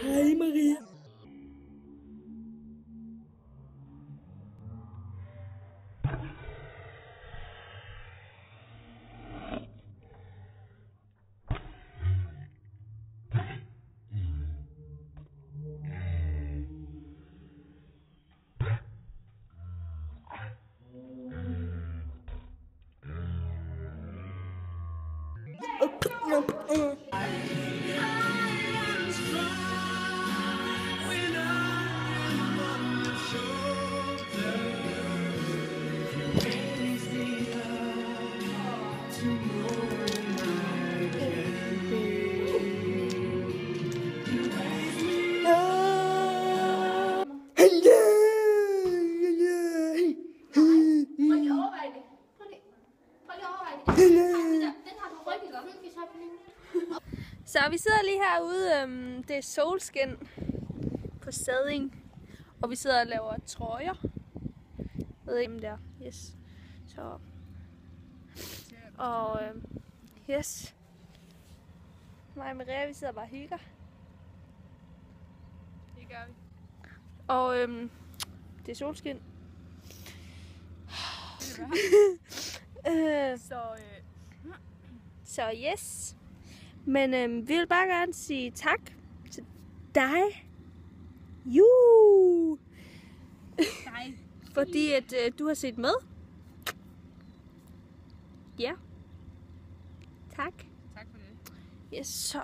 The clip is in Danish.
Hej Maria. Så vi sidder lige herude, det er solskin på Sading, og vi sidder og laver trøjer. Jeg ved ikke, om det er. Yes. Så. Og yes. Mig og Maria, vi sidder bare og hygger. Det gør vi. Og det er solskin. Så yes. Men vi vil bare gerne sige tak til dig. Fordi at du har set med. Ja. Tak. Tak for det. Yes, så.